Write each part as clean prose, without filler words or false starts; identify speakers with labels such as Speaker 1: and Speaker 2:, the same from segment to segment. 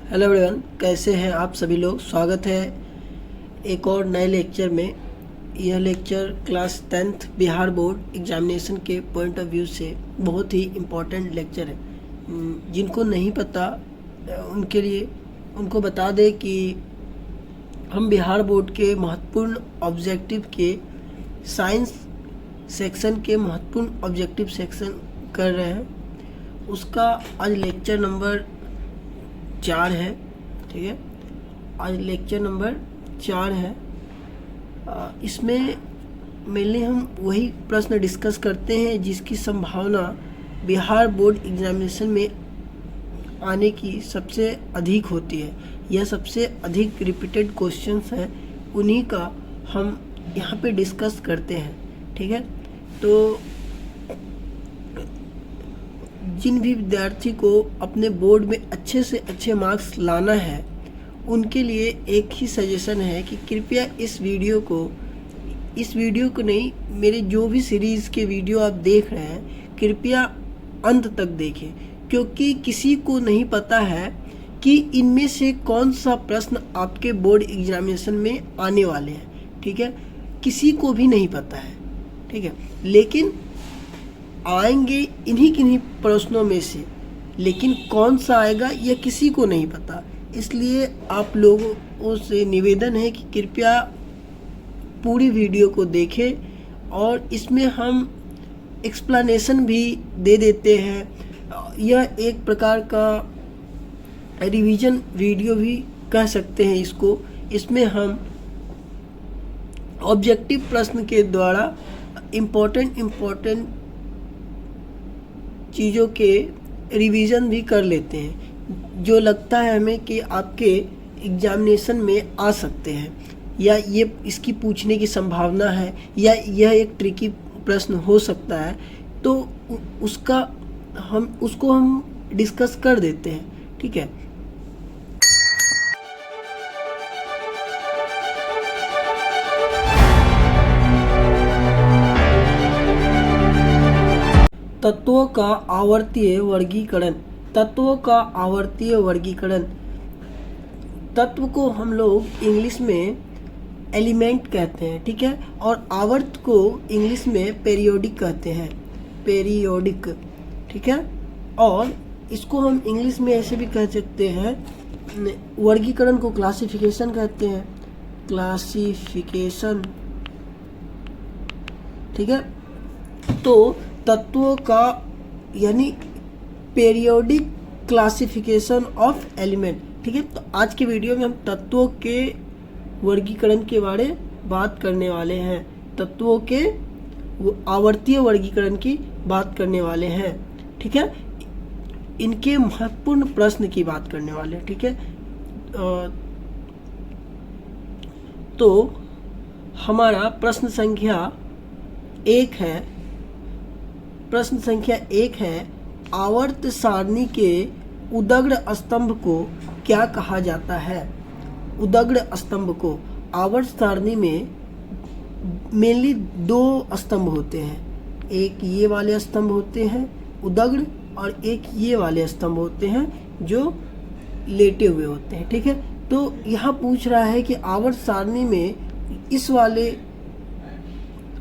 Speaker 1: Hello everyone, कैसे हैं आप सभी लोग। स्वागत है एक और नए लेक्चर में। यह lecture class 10th Bihar board examination के पॉइंट ऑफ व्यू से बहुत ही इम्पोर्टेंट लेक्चर है। जिनको नहीं पता उनके लिए उनको बता दें कि हम बिहार बोर्ड के महत्वपूर्ण ऑब्जेक्टिव के साइंस सेक्शन के महत्वपूर्ण ऑब्जेक्टिव सेक्शन कर रहे हैं। उसका आज लेक्चर नंबर 4 है। ठीक है, आज लेक्चर नंबर 4 है। इसमें मेनली हम वही प्रश्न डिस्कस करते हैं जिसकी संभावना बिहार बोर्ड एग्जामिनेशन में आने की सबसे अधिक होती है। यह सबसे अधिक रिपीटेड क्वेश्चंस हैं, उन्हीं का हम यहाँ पे डिस्कस करते हैं। ठीक है, तो जिन भी विद्यार्थी को अपने बोर्ड में अच्छे से अच्छे मार्क्स लाना है उनके लिए एक ही सजेशन है कि कृपया इस वीडियो को नहीं, मेरे जो भी सीरीज़ के वीडियो आप देख रहे हैं कृपया अंत तक देखें, क्योंकि किसी को नहीं पता है कि इनमें से कौन सा प्रश्न आपके बोर्ड एग्जामिनेशन में आने वाले हैं। ठीक है, किसी को भी नहीं पता है। ठीक है, लेकिन आएंगे किन्हीं प्रश्नों में से, लेकिन कौन सा आएगा यह किसी को नहीं पता। इसलिए आप लोगों से निवेदन है कि कृपया पूरी वीडियो को देखें, और इसमें हम एक्सप्लेनेशन भी दे देते हैं। यह एक प्रकार का रिवीजन वीडियो भी कह सकते हैं इसको। इसमें हम ऑब्जेक्टिव प्रश्न के द्वारा इम्पोर्टेंट चीज़ों के रिवीजन भी कर लेते हैं, जो लगता है हमें कि आपके एग्जामिनेशन में आ सकते हैं, या ये इसकी पूछने की संभावना है, या यह एक ट्रिकी प्रश्न हो सकता है, तो उसको हम डिस्कस कर देते हैं। ठीक है, तत्वों का आवर्तीय वर्गीकरण। तत्व को हम लोग इंग्लिश में एलिमेंट कहते हैं। ठीक है, और आवर्त को इंग्लिश में पेरियोडिक कहते हैं। ठीक है, और इसको हम इंग्लिश में ऐसे भी कह सकते हैं, वर्गीकरण को क्लासिफिकेशन कहते हैं। ठीक है, तो तत्वों का यानी पेरियोडिक क्लासिफिकेशन ऑफ एलिमेंट। ठीक है, तो आज के वीडियो में हम तत्वों के वर्गीकरण के बारे में बात करने वाले हैं। तत्वों के आवर्तीय वर्गीकरण की बात करने वाले हैं। ठीक है, इनके महत्वपूर्ण प्रश्न की बात करने वाले हैं। ठीक है, तो हमारा प्रश्न संख्या 1 है। आवर्त सारणी के उदग्र स्तंभ को क्या कहा जाता है? उदग्र स्तंभ को आवर्त सारणी में मेनली 2 स्तंभ होते हैं। एक ये वाले स्तंभ होते हैं उदग्र, और एक ये वाले स्तंभ होते हैं जो लेटे हुए होते हैं। ठीक है, तो यहाँ पूछ रहा है कि आवर्त सारणी में इस वाले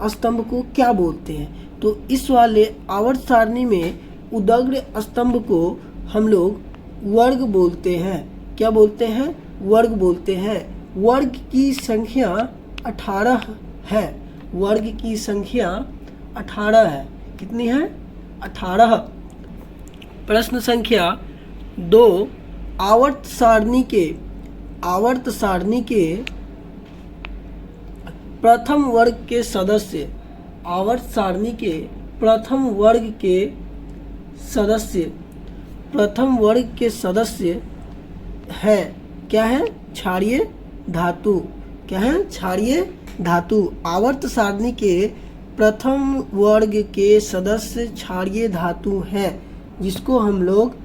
Speaker 1: स्तंभ को क्या बोलते हैं। तो इस वाले आवर्त सारणी में उदग्र स्तंभ को हम लोग वर्ग बोलते हैं। क्या बोलते हैं? वर्ग बोलते हैं। वर्ग की संख्या 18 है। वर्ग की संख्या 18 है। कितनी है? 18। प्रश्न संख्या 2, आवर्त सारणी के प्रथम वर्ग के सदस्य। आवर्त सारणी के प्रथम वर्ग के सदस्य है क्या है? क्षारीय धातु। क्या है? क्षारीय धातु। आवर्त सारणी के प्रथम वर्ग के सदस्य क्षारीय धातु है, जिसको हम लोग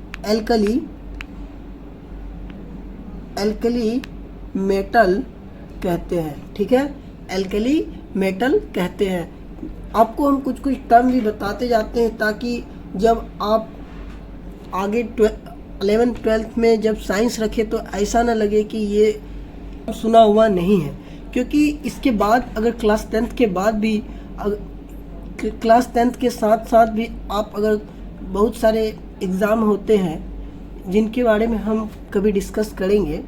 Speaker 1: एल्कली मेटल कहते हैं। ठीक है, एल्कली मेटल कहते हैं। आपको हम कुछ टर्म भी बताते जाते हैं, ताकि जब आप आगे 11th-12th में जब साइंस रखे तो ऐसा ना लगे कि ये सुना हुआ नहीं है, क्योंकि इसके बाद अगर क्लास 10th के बाद भी क्लास 10th के साथ साथ भी आप अगर बहुत सारे एग्ज़ाम होते हैं जिनके बारे में हम कभी डिस्कस करेंगे,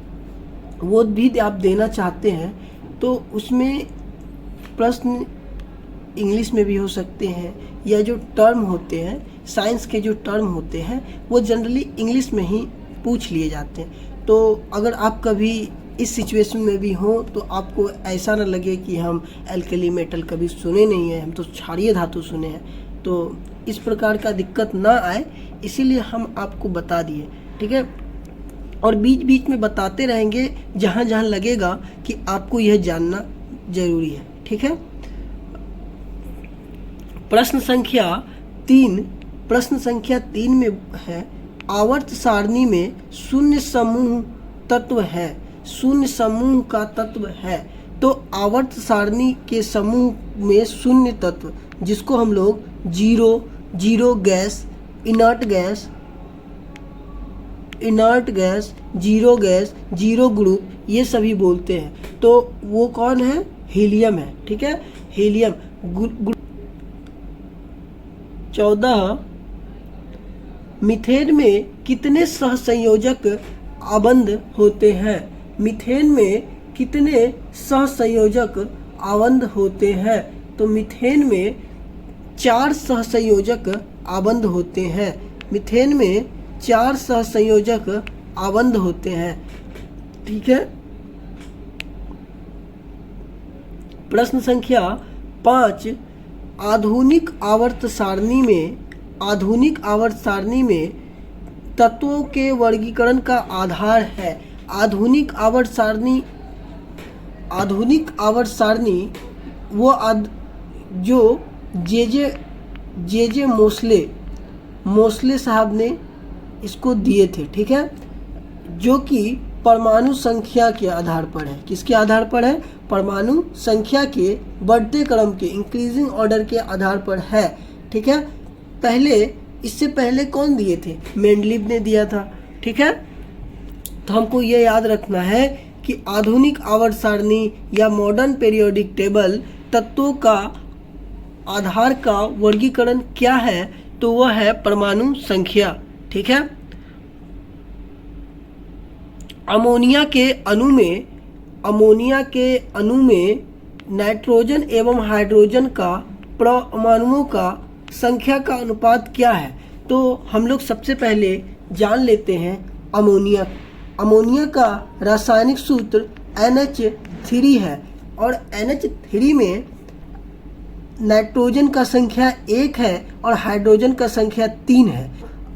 Speaker 1: वो भी आप देना चाहते हैं तो उसमें प्रश्न इंग्लिश में भी हो सकते हैं, या जो टर्म होते हैं साइंस के जो टर्म होते हैं वो जनरली इंग्लिश में ही पूछ लिए जाते हैं। तो अगर आप कभी इस सिचुएशन में भी हो तो आपको ऐसा ना लगे कि हम एल्कली मेटल कभी सुने नहीं हैं, हम तो क्षारीय धातु सुने हैं, तो इस प्रकार का दिक्कत ना आए इसीलिए हम आपको बता दिए, ठीक है। और बीच बीच में बताते रहेंगे जहाँ जहाँ लगेगा कि आपको यह जानना जरूरी है, ठीक है। प्रश्न संख्या 3 में है, आवर्त सारणी में शून्य समूह तत्व है, शून्य समूह का तत्व है। तो आवर्त सारणी के समूह में शून्य तत्व जिसको हम लोग zero gas, inert gas, zero group, ये सभी बोलते हैं। तो वो कौन है? हीलियम है, ठीक है। हीलियम 14 मीथेन में कितने सहसंयोजक आबंध होते हैं? मीथेन में कितने सहसंयोजक आबंध होते हैं? तो मीथेन में 4 सहसंयोजक आबंध होते हैं। मीथेन में 4 सहसंयोजक आबंध होते हैं, ठीक है। प्रश्न संख्या 5, आधुनिक आवर्त सारणी में तत्वों के वर्गीकरण का आधार है। आधुनिक आवर्त सारणी वो जो जे मोस्ले साहब ने इसको दिए थे, ठीक है, जो कि परमाणु संख्या के आधार पर है। किसके आधार पर है? परमाणु संख्या के बढ़ते क्रम के, इंक्रीजिंग ऑर्डर के आधार पर है, ठीक है। इससे पहले कौन दिए थे? मेंडलीव ने दिया था, ठीक है। तो हमको ये याद रखना है कि आधुनिक आवर्त सारणी या मॉडर्न पीरियोडिक टेबल तत्वों का आधार का वर्गीकरण क्या है? तो वह है परमाणु संख्या, ठीक है। अमोनिया के अणु में नाइट्रोजन एवं हाइड्रोजन का परमाणुओं का संख्या का अनुपात क्या है? तो हम लोग सबसे पहले जान लेते हैं अमोनिया का रासायनिक सूत्र NH3 है, और NH3 में नाइट्रोजन का संख्या 1 है और हाइड्रोजन का संख्या 3 है।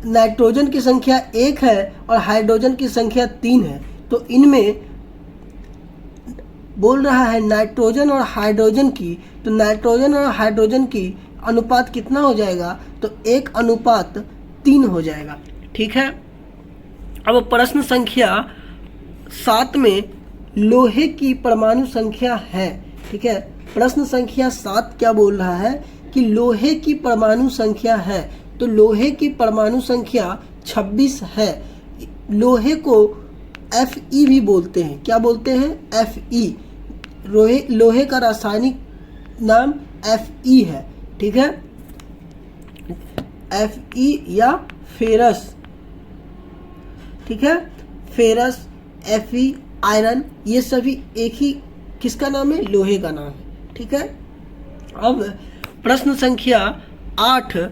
Speaker 1: नाइट्रोजन की संख्या 1 है और हाइड्रोजन की संख्या 3 है। तो इनमें बोल रहा है नाइट्रोजन और हाइड्रोजन की, तो नाइट्रोजन और हाइड्रोजन की अनुपात कितना हो जाएगा? तो 1:3 हो जाएगा, ठीक है। अब प्रश्न संख्या 7 में लोहे की परमाणु संख्या है, ठीक है। प्रश्न संख्या 7 क्या बोल रहा है कि लोहे की परमाणु संख्या है। तो लोहे की परमाणु संख्या 26 है। लोहे को Fe भी बोलते हैं। क्या बोलते हैं? Fe। लोहे का रासायनिक नाम Fe है, ठीक है। Fe या फेरस, ठीक है। फेरस, Fe, आयरन, ये सभी एक ही किसका नाम है? लोहे का नाम है, ठीक है। अब प्रश्न संख्या 8,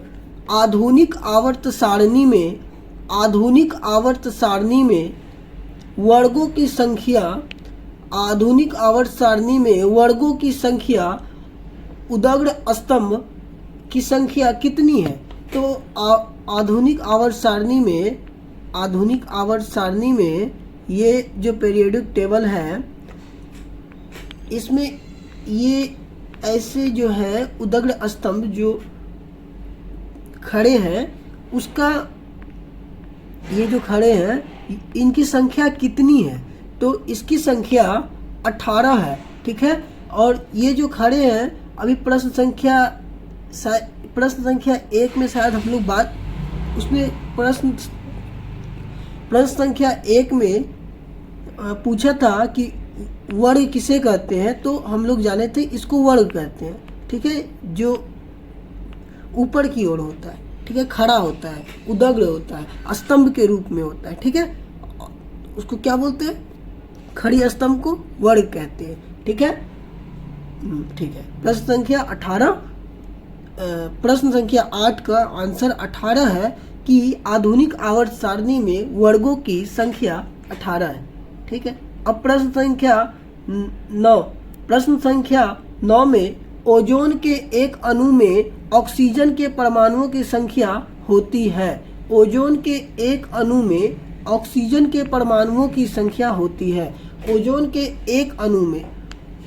Speaker 1: आधुनिक आवर्त सारणी में वर्गों की संख्या, आधुनिक आवर्त सारणी में वर्गों की संख्या, उदग्र स्तंभ की संख्या कितनी है? तो आधुनिक आवर्त सारणी में ये जो पीरियोडिक टेबल है इसमें ये ऐसे जो है उदग्र स्तंभ जो खड़े हैं उसका, ये जो खड़े हैं इनकी संख्या कितनी है? तो इसकी संख्या 18 है, ठीक है। और ये जो खड़े हैं अभी प्रश्न संख्या 1 में शायद हम लोग बात, उसमें प्रश्न प्रश्न संख्या 1 में पूछा था कि वर्ग किसे कहते हैं, तो हम लोग जाने थे इसको वर्ग कहते हैं। ठीक है, जो ऊपर की ओर होता है, ठीक है, खड़ा होता है, उदग्र होता है, स्तंभ के रूप में होता है। ठीक है, उसको क्या बोलते हैं? खड़ी स्तंभ को वर्ग कहते हैं। ठीक है, ठीक है। प्रश्न संख्या 18, प्रश्न संख्या 8 का आंसर 18 है कि आधुनिक आवर्त सारणी में वर्गों की संख्या 18 है। ठीक है, अब प्रश्न संख्या 9, प्रश्न संख्या 9 में ओजोन के एक अणु में ऑक्सीजन के परमाणुओं की संख्या होती है। ओजोन के एक अणु में ऑक्सीजन के परमाणुओं की संख्या होती है। ओजोन के एक अणु में,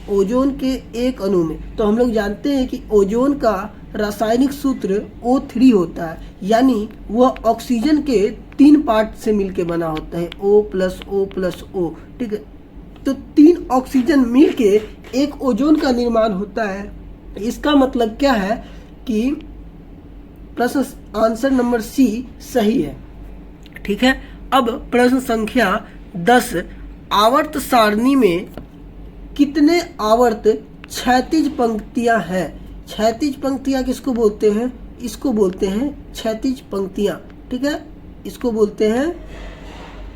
Speaker 1: ओजोन के एक अणु में, तो हम लोग जानते हैं कि ओजोन का रासायनिक सूत्र O3 होता है, यानी वह ऑक्सीजन के 3 पार्ट से मिलके बना होता है, O+O+O। ठीक है, तो 3 ऑक्सीजन मिलके एक ओजोन का निर्माण होता है। इसका मतलब क्या है कि प्रश्न आंसर नंबर सी सही है। ठीक है, अब प्रश्न संख्या 10, आवर्त सारणी में कितने आवर्त क्षैतिज पंक्तियां हैं? क्षैतिज पंक्तियां किसको बोलते हैं? इसको बोलते हैं क्षैतिज पंक्तियां। ठीक है, इसको बोलते हैं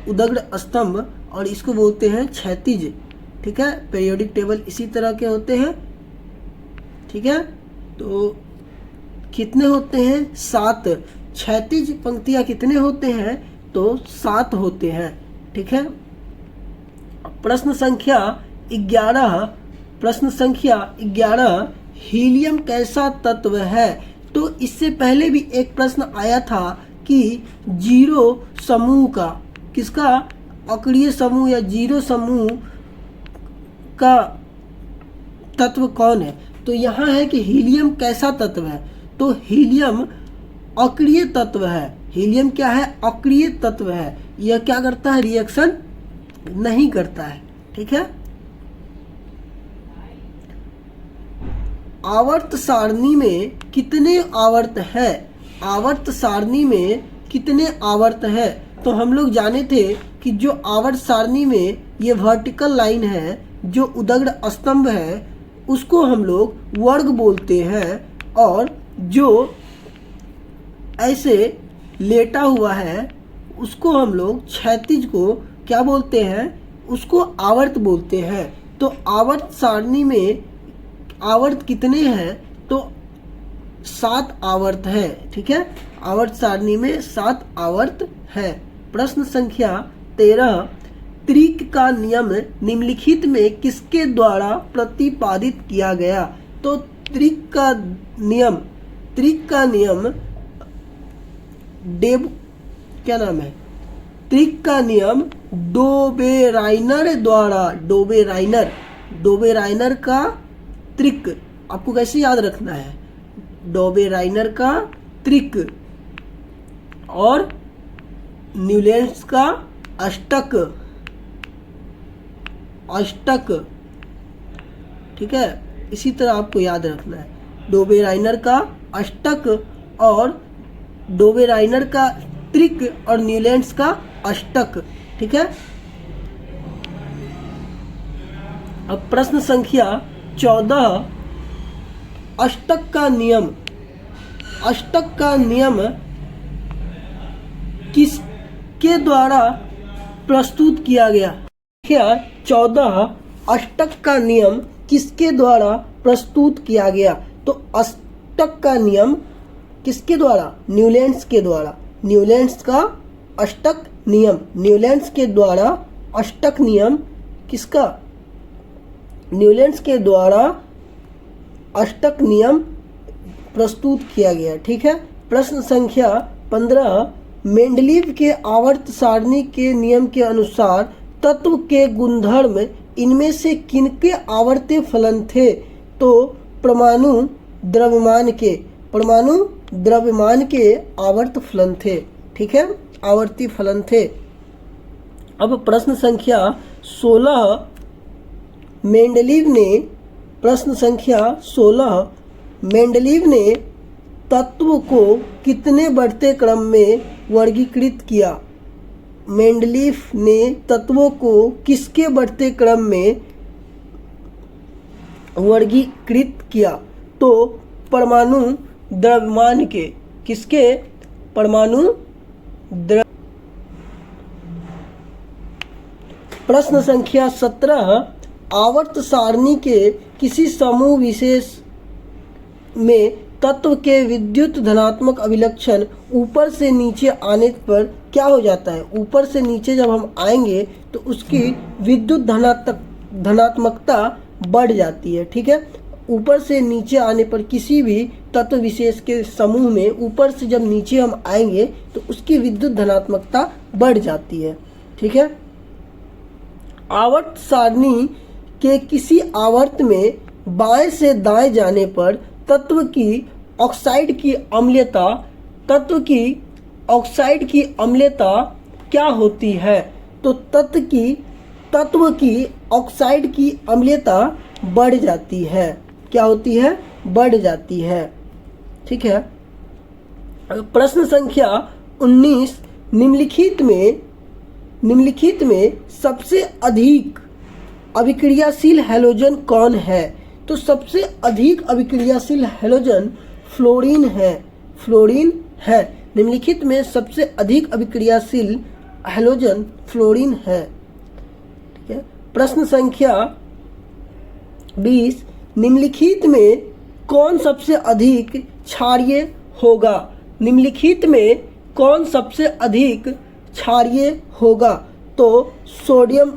Speaker 1: उदग्र स्तंभ और इसको बोलते हैं क्षैतिज। ठीक है, पीरियोडिक टेबल इसी तरह के होते हैं। ठीक है, तो कितने होते हैं? 7। क्षैतिज पंक्तियां कितने होते हैं? तो 7 होते हैं। ठीक है, प्रश्न संख्या 11, प्रश्न संख्या 11, हीलियम कैसा तत्व है? तो इससे पहले भी एक प्रश्न आया था कि जीरो समूह का, किसका? अक्रिय समूह या जीरो समूह का तत्व कौन है? तो यहाँ है कि हीलियम कैसा तत्व है, तो हीलियम अक्रिय तत्व है। हीलियम क्या है? अक्रिय तत्व है। यह क्या करता है? रिएक्शन नहीं करता है। ठीक है, आवर्त सारणी में कितने आवर्त है? आवर्त सारणी में कितने आवर्त है? तो हम लोग जाने थे कि जो आवर्त सारणी में ये वर्टिकल लाइन है, जो उदग्र स्तंभ है, उसको हम लोग वर्ग बोलते हैं, और जो ऐसे लेटा हुआ है उसको हम लोग क्षैतिज को क्या बोलते हैं? उसको आवर्त बोलते हैं। तो आवर्त सारणी में आवर्त कितने हैं? तो 7 आवर्त है। ठीक है, आवर्त सारणी में 7 आवर्त है। प्रश्न संख्या 13, त्रिक का नियम निम्नलिखित में किसके द्वारा प्रतिपादित किया गया? तो त्रिक का नियम, त्रिक का नियम क्या नाम है? त्रिक का नियम डोबेराइनर द्वारा, डोबेराइनर का त्रिक आपको कैसे याद रखना है? डोबेराइनर का त्रिक और न्यूलैंड्स का अष्टक, ठीक है, इसी तरह आपको याद रखना है। डोबेराइनर का अष्टक और डोबेराइनर का त्रिक और न्यूलैंड्स का अष्टक। ठीक है, अब प्रश्न संख्या 14, अष्टक का नियम, अष्टक का नियम किसके द्वारा प्रस्तुत किया गया? संख्या 14, अष्टक का नियम किसके द्वारा प्रस्तुत किया गया? तो अष्टक का नियम किसके द्वारा? न्यूलैंड्स के द्वारा। न्यूलैंड्स का अष्टक नियम, न्यूलैंड्स के द्वारा अष्टक नियम किसका? न्यूलैंड्स के द्वारा अष्टक नियम प्रस्तुत किया गया। ठीक है, प्रश्न संख्या 15, मेंडलीव के आवर्त सारणी के नियम के अनुसार तत्व के गुणधर्म इनमें से किनके आवर्तीय फलन थे? तो परमाणु द्रव्यमान के आवर्त फलन थे। ठीक है, आवर्ती फलन थे। अब प्रश्न संख्या 16, मेंडलीव ने, प्रश्न संख्या 16, मेंडलीव ने तत्व को कितने बढ़ते क्रम में वर्गीकृत किया? मेंडलीफ ने तत्वों को किसके बढ़ते क्रम में वर्गीकृत किया? तो परमाणु द्रव्यमान के, किसके? परमाणु द्रव्य। प्रश्न संख्या 17, आवर्त सारणी के किसी समूह विशेष में तत्व के विद्युत धनात्मक अभिलक्षण ऊपर से नीचे आने पर क्या हो जाता है? ऊपर से नीचे जब हम आएंगे तो उसकी विद्युत धनात्मकता बढ़ जाती है। ठीक है, ऊपर से नीचे आने पर किसी भी तत्व विशेष के समूह में ऊपर से जब नीचे हम आएंगे तो उसकी विद्युत धनात्मकता बढ़ जाती है। ठीक है, आवर्त सारणी के किसी आवर्त में बाएं से दाएं जाने पर तत्व की ऑक्साइड की अम्लता क्या होती है? तो तत्व की ऑक्साइड की अम्लता बढ़ जाती है। क्या होती है? बढ़ जाती है। ठीक है, प्रश्न संख्या 19, निम्नलिखित में सबसे अधिक अभिक्रियाशील हैलोजन कौन है? तो सबसे अधिक अभिक्रियाशील हैलोजन फ्लोरीन है। निम्नलिखित में सबसे अधिक अभिक्रियाशील हैलोजन फ्लोरीन है। ठीक है, प्रश्न संख्या 20, निम्नलिखित में कौन सबसे अधिक क्षारीय होगा? निम्नलिखित में कौन सबसे अधिक क्षारीय होगा? तो सोडियम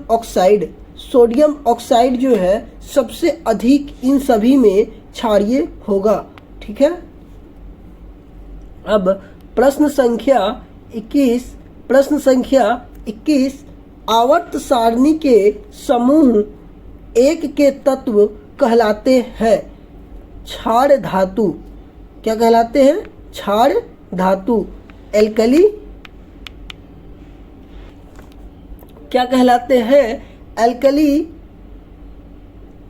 Speaker 1: ऑक्साइड जो है सबसे अधिक इन सभी में क्षारीय होगा। ठीक है, अब प्रश्न संख्या 21, आवर्त सारणी के समूह 1 के तत्व कहलाते हैं क्षार धातु। क्या कहलाते हैं? क्षार धातु। एल्कली क्या कहलाते हैं? Alkali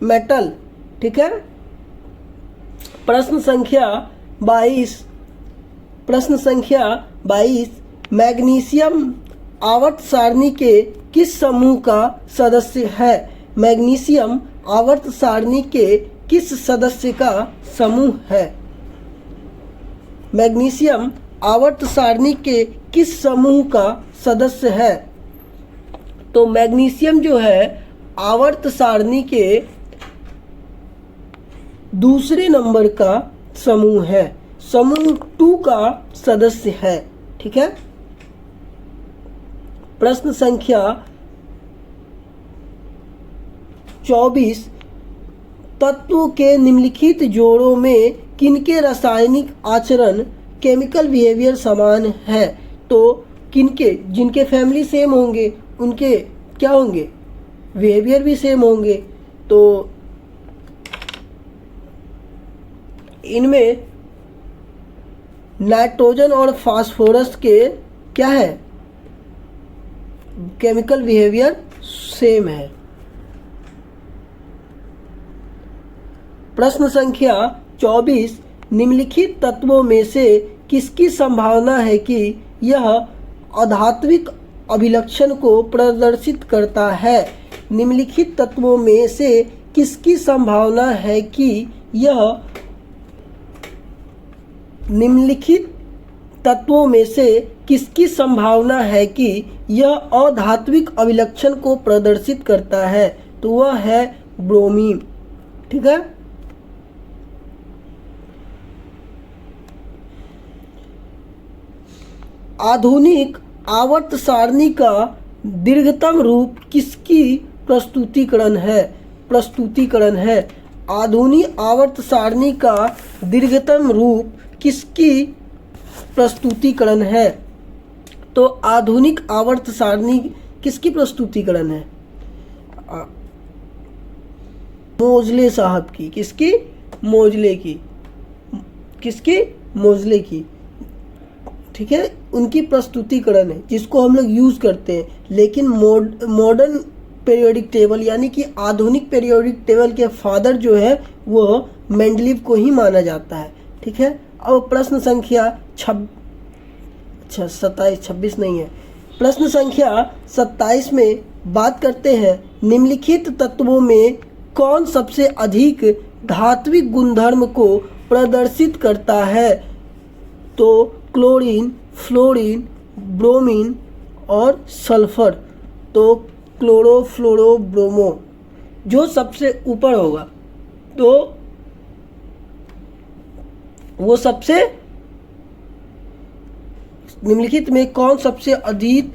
Speaker 1: metal. ठीक है, प्रश्न संख्या 22, मैग्नीशियम आवर्त सारणी के किस समूह का सदस्य है? मैग्नीशियम आवर्त सारणी के किस सदस्य का समूह है? मैग्नीशियम आवर्त सारणी के किस समूह का सदस्य है? तो मैग्नीशियम जो है आवर्त सारणी के दूसरे नंबर का समूह है, समूह 2 का सदस्य है। ठीक है, प्रश्न संख्या 24, तत्वों के निम्नलिखित जोड़ों में किनके रासायनिक आचरण केमिकल बिहेवियर समान है? तो किनके? जिनके फैमिली सेम होंगे उनके क्या होंगे? बिहेवियर भी सेम होंगे। तो इनमें नाइट्रोजन और फास्फोरस के क्या है? केमिकल बिहेवियर सेम है। प्रश्न संख्या 24, निम्नलिखित तत्वों में से किसकी संभावना है कि यह अधात्विक अभिलक्षण को प्रदर्शित करता है? निम्नलिखित तत्वों में से किसकी संभावना है कि यह अधात्विक अभिलक्षण को प्रदर्शित करता है? तो वह है ब्रोमीन। ठीक है, आधुनिक आवर्त सारणी का दीर्घतम रूप किसकी प्रस्तुतिकरण है? आधुनिक आवर्त सारणी का दीर्घतम रूप किसकी प्रस्तुतिकरण है? तो आधुनिक आवर्त सारणी किसकी प्रस्तुतिकरण है? मोजले साहब की। किसकी? मोजले की। किसकी? मोजले की। ठीक है, उनकी प्रस्तुतिकरण है जिसको हम लोग यूज़ करते हैं। लेकिन मॉडर्न पीरियोडिक टेबल यानी कि आधुनिक पीरियोडिक टेबल के फादर जो है वो मेंडलीव को ही माना जाता है। ठीक है, अब प्रश्न संख्या 26 नहीं है, प्रश्न संख्या 27 में बात करते हैं, निम्नलिखित तत्वों में कौन सबसे अधिक धात्विक गुणधर्म को प्रदर्शित करता है? तो क्लोरीन, फ्लोरीन, ब्रोमीन और सल्फर। तो क्लोरो, फ्लोरो, ब्रोमो जो सबसे ऊपर होगा तो वो सबसे, निम्नलिखित में कौन सबसे अधिक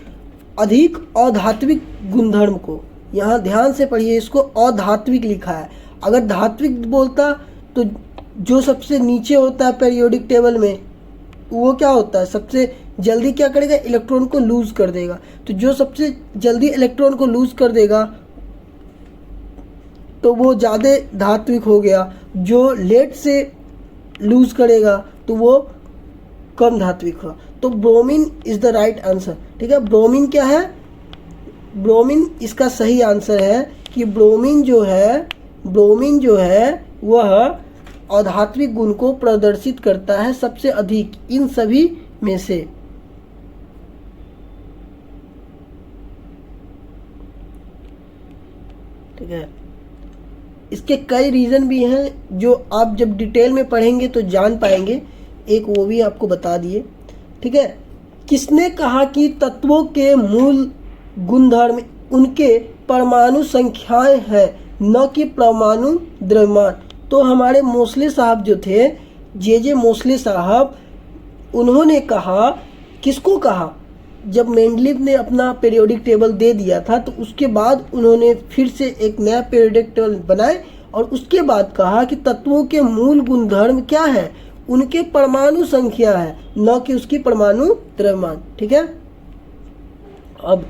Speaker 1: अधात्विक गुणधर्म को, यहाँ ध्यान से पढ़िए, इसको अधात्विक लिखा है। अगर धात्विक बोलता तो जो सबसे नीचे होता है पीरियोडिक टेबल में वो क्या होता है, सबसे जल्दी क्या करेगा, इलेक्ट्रॉन को लूज कर देगा। तो जो सबसे जल्दी इलेक्ट्रॉन को लूज कर देगा तो वो ज़्यादा धात्विक हो गया, जो लेट से लूज करेगा तो वो कम धात्विक हुआ। तो bromine is the right answer. ठीक है, ब्रोमीन क्या है, ब्रोमीन इसका सही आंसर है कि ब्रोमीन जो है वह अधात्विक गुण को प्रदर्शित करता है सबसे अधिक इन सभी में से। ठीक है, इसके कई रीज़न भी हैं जो आप जब डिटेल में पढ़ेंगे तो जान पाएंगे, एक वो भी आपको बता दिए। ठीक है, किसने कहा कि तत्वों के मूल गुणधर्म उनके परमाणु संख्याएं हैं न कि परमाणु द्रव्यमान? तो हमारे मोस्ले साहब जो थे, जे मोस्ले साहब, उन्होंने कहा, किसको कहा, जब मेंडलीव ने अपना पीरियोडिक टेबल दे दिया था तो उसके बाद उन्होंने फिर से एक नया पीरियोडिक टेबल बनाए और उसके बाद कहा कि तत्वों के मूल गुणधर्म क्या है, उनके परमाणु संख्या है न कि उसकी परमाणु द्रव्यमान। ठीक है, अब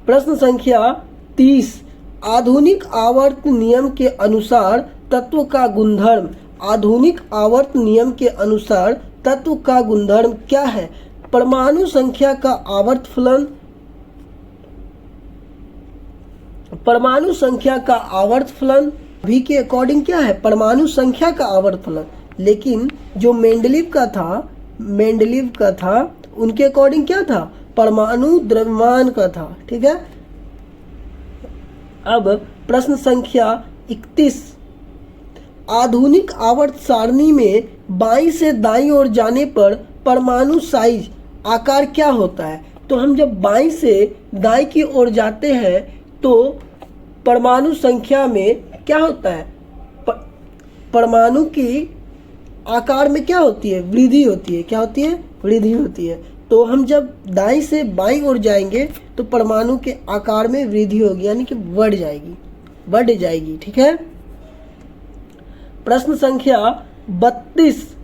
Speaker 1: प्रश्न संख्या 30, आधुनिक आवर्त नियम के अनुसार तत्व का गुणधर्म, आधुनिक आवर्त नियम के अनुसार तत्व का गुणधर्म क्या है? परमाणु संख्या का आवर्त फलन, परमाणु संख्या का आवर्त फलन भी के अकॉर्डिंग क्या है, परमाणु संख्या का आवर्त फलन। लेकिन जो मेंडलीव का था उनके अकॉर्डिंग क्या था, परमाणु द्रव्यमान का था। ठीक है, अब प्रश्न संख्या 31, आधुनिक आवर्त सारणी में बाईं से दाईं ओर जाने पर परमाणु साइज आकार क्या होता है? तो हम जब बाईं से दाईं की ओर जाते हैं तो परमाणु संख्या में क्या होता है, परमाणु की आकार में क्या होती है, वृद्धि होती है। क्या होती है, वृद्धि होती है। तो हम जब दाईं से बाईं ओर जाएंगे तो परमाणु के आकार में वृद्धि होगी, यानी कि बढ़ जाएगी। ठीक है, प्रश्न संख्या 32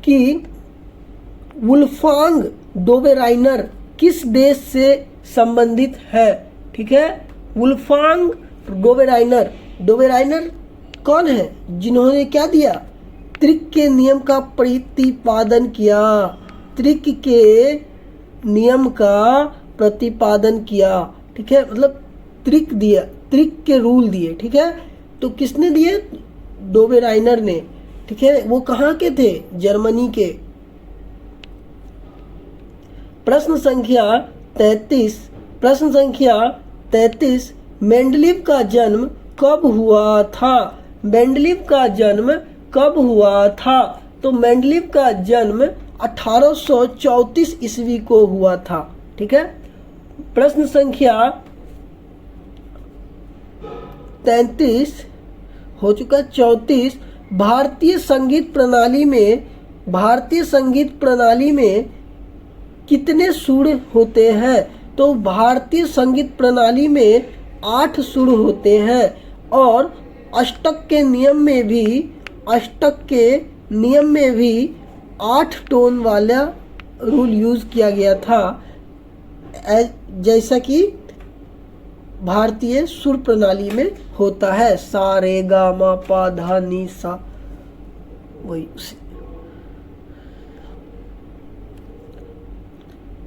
Speaker 1: की वुल्फगांग डोबेराइनर किस देश से संबंधित है? ठीक है, वुल्फगांग डोबेराइनर कौन है, जिन्होंने क्या दिया, त्रिक के नियम का प्रतिपादन किया, त्रिक के नियम का प्रतिपादन किया। ठीक है, मतलब त्रिक दिया, त्रिक के रूल दिए। ठीक है, तो किसने दिए, डोबेराइनर ने। ठीक है, वो कहाँ के थे, जर्मनी के। प्रश्न संख्या 33, मेंडलीव का जन्म कब हुआ था? तो मेंडलीव का जन्म 1834 ईस्वी को हुआ था। ठीक है, प्रश्न संख्या 33 हो चुका। 34, भारतीय संगीत प्रणाली में कितने सुर होते हैं? तो भारतीय संगीत प्रणाली में 8 सुर होते हैं और अष्टक के नियम में भी 8 टोन वाला रूल यूज किया गया था, जैसा कि भारतीय सुर प्रणाली में होता है, सा रे गा मा पा धा नी सा, वही।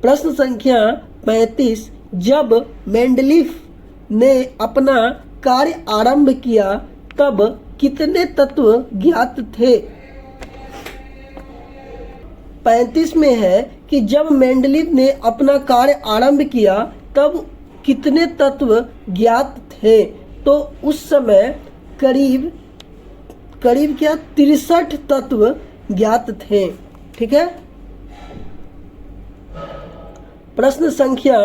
Speaker 1: प्रश्न संख्या 35, जब मेंडलीव ने अपना कार्य आरंभ किया तब कितने तत्व ज्ञात थे? 35 में है कि जब मेंडलीव ने अपना कार्य आरंभ किया तब कितने तत्व ज्ञात थे। तो उस समय करीब क्या 63 तत्व ज्ञात थे। ठीक है। प्रश्न संख्या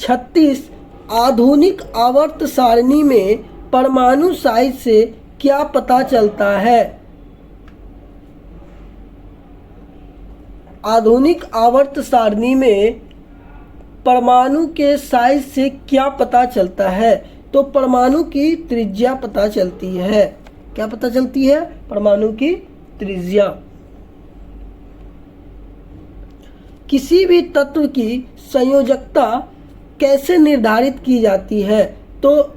Speaker 1: 36, आधुनिक आवर्त सारणी में परमाणु साइज से क्या पता चलता है। आधुनिक आवर्त सारणी में परमाणु के साइज से क्या पता चलता है। तो परमाणु की त्रिज्या पता चलती है। क्या पता चलती है? परमाणु की त्रिज्या। किसी भी तत्व की संयोजकता कैसे निर्धारित की जाती है। तो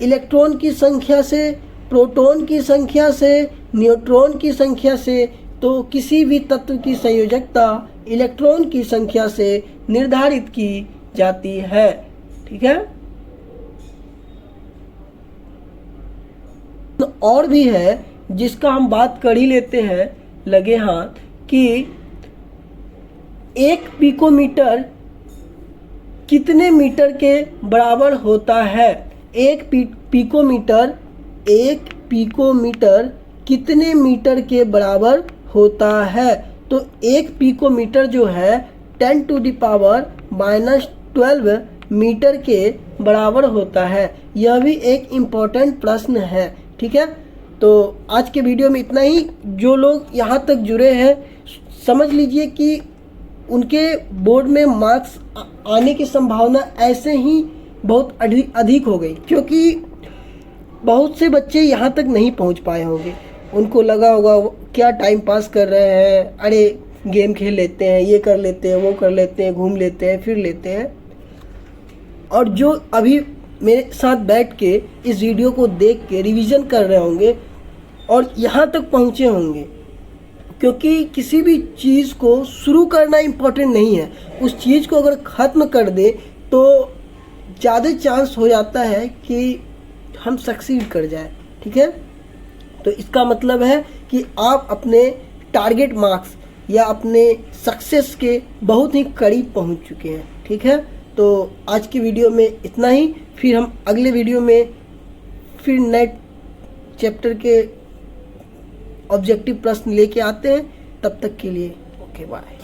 Speaker 1: इलेक्ट्रॉन की संख्या से, प्रोटॉन की संख्या से, न्यूट्रॉन की संख्या से। तो किसी भी तत्व की संयोजकता इलेक्ट्रॉन की संख्या से निर्धारित की जाती है। ठीक है। तो और भी है जिसका हम बात कर ही लेते हैं लगे हाथ कि 1 पिकोमीटर कितने मीटर के बराबर होता है। 1 पिकोमीटर कितने मीटर के बराबर होता है। तो 1 पिकोमीटर जो है 10⁻⁻12 मीटर के बराबर होता है। यह भी एक इम्पोर्टेंट प्रश्न है। ठीक है। तो आज के वीडियो में इतना ही। जो लोग यहाँ तक जुड़े हैं समझ लीजिए कि उनके बोर्ड में मार्क्स आने की संभावना ऐसे ही बहुत अधिक हो गई, क्योंकि बहुत से बच्चे यहाँ तक नहीं पहुँच पाए होंगे। उनको लगा होगा क्या टाइम पास कर रहे हैं, अरे गेम खेल लेते हैं, ये कर लेते हैं, वो कर लेते हैं, घूम लेते हैं, फिर लेते हैं। और जो अभी मेरे साथ बैठ के इस वीडियो को देख के रिवीजन कर रहे होंगे और यहाँ तक पहुँचे होंगे, क्योंकि किसी भी चीज़ को शुरू करना इम्पोर्टेंट नहीं है, उस चीज़ को अगर ख़त्म कर दे तो ज़्यादा चांस हो जाता है कि हम सक्सीड कर जाए। ठीक है। तो इसका मतलब है कि आप अपने टारगेट मार्क्स या अपने सक्सेस के बहुत ही करीब पहुंच चुके हैं। ठीक है। तो आज की वीडियो में इतना ही। फिर हम अगले वीडियो में फिर नए चैप्टर के ऑब्जेक्टिव प्रश्न लेके आते हैं। तब तक के लिए ओके बाय।